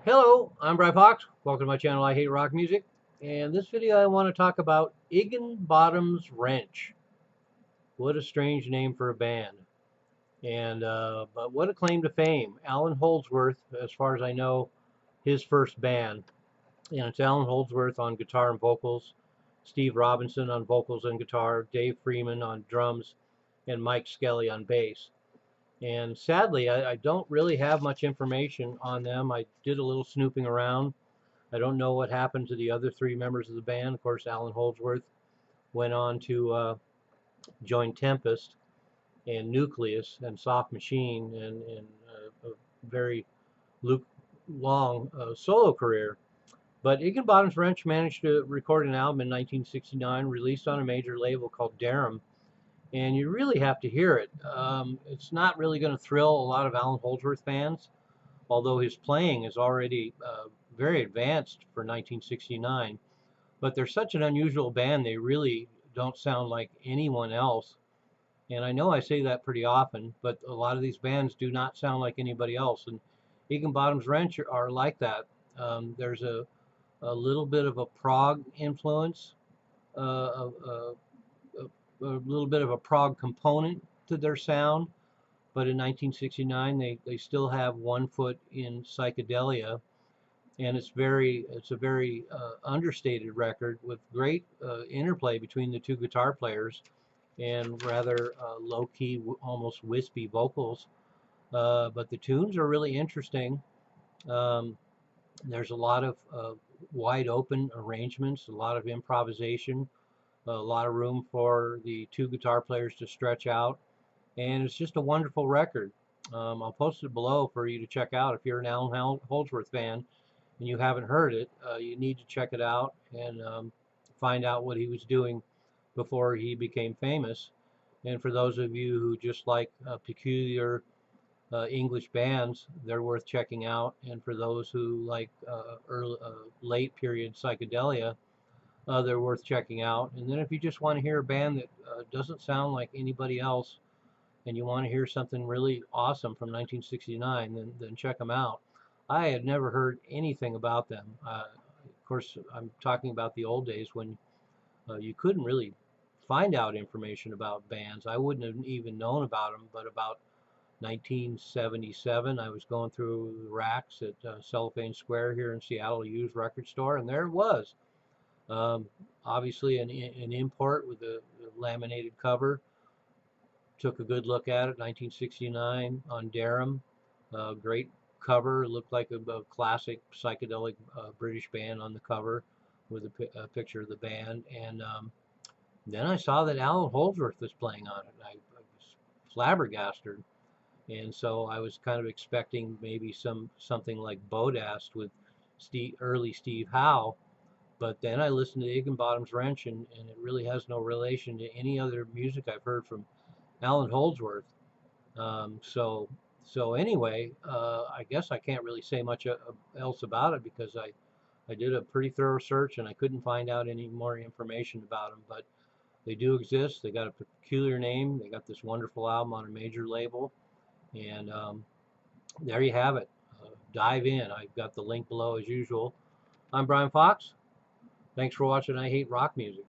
Hello, I'm Brian Fox. Welcome to my channel, I Hate Rock Music. And this video I want to talk about Igginbottom'S Wrench. What a strange name for a band. But what a claim to fame. Allan Holdsworth, as far as I know, his first band. And it's Allan Holdsworth on guitar and vocals, Steve Robinson on vocals and guitar, Dave Freeman on drums, and Mike Skelly on bass. And sadly, I don't really have much information on them. I did a little snooping around. I don't know what happened to the other three members of the band. Of course, Allan Holdsworth went on to join Tempest and Nucleus and Soft Machine and a very long solo career. But Igginbottom'S Wrench managed to record an album in 1969, released on a major label called Darum, and you really have to hear it. It's not really going to thrill a lot of Allan Holdsworth fans, although his playing is already very advanced for 1969. But they're such an unusual band, they really don't sound like anyone else. And I know I say that pretty often, but a lot of these bands do not sound like anybody else. And Igginbottom'S Wrench are like that. There's a little bit of a prog influence, a little bit of a prog component to their sound. But in 1969, they still have one foot in psychedelia, and it's a very understated record with great interplay between the two guitar players and rather low-key, almost wispy vocals. But the tunes are really interesting. Um, there's a lot of wide open arrangements, a lot of improvisation, a lot of room for the two guitar players to stretch out, and it's just a wonderful record. I'll post it below for you to check out if you're an Allan Holdsworth fan and you haven't heard it. You need to check it out and find out what he was doing before he became famous. And for those of you who just like peculiar English bands, they're worth checking out. And for those who like late period psychedelia, they're worth checking out. And then if you just want to hear a band that doesn't sound like anybody else, and you want to hear something really awesome from 1969, then check them out. I had never heard anything about them. Of course, I'm talking about the old days when you couldn't really find out information about bands. I wouldn't have even known about them, but about 1977, I was going through the racks at Cellophane Square here in Seattle, a used record store, and there it was. Um, Obviously, an import with a laminated cover. Took a good look at it, 1969 on Darum. Great cover, looked like a classic psychedelic British band on the cover with a picture of the band. And then I saw that Allan Holdsworth was playing on it. I was flabbergasted. And so I was kind of expecting maybe something like Bodast with early Steve Howe. But then I listened to Igginbottom'S Wrench, and it really has no relation to any other music I've heard from Allan Holdsworth. Um, so so anyway, I guess I can't really say much else about it because I did a pretty thorough search and I couldn't find out any more information about them. But they do exist. They got a peculiar name. They got this wonderful album on a major label, and there you have it. Dive in. I've got the link below as usual. I'm Brian Fox. Thanks for watching I Hate Rock Music.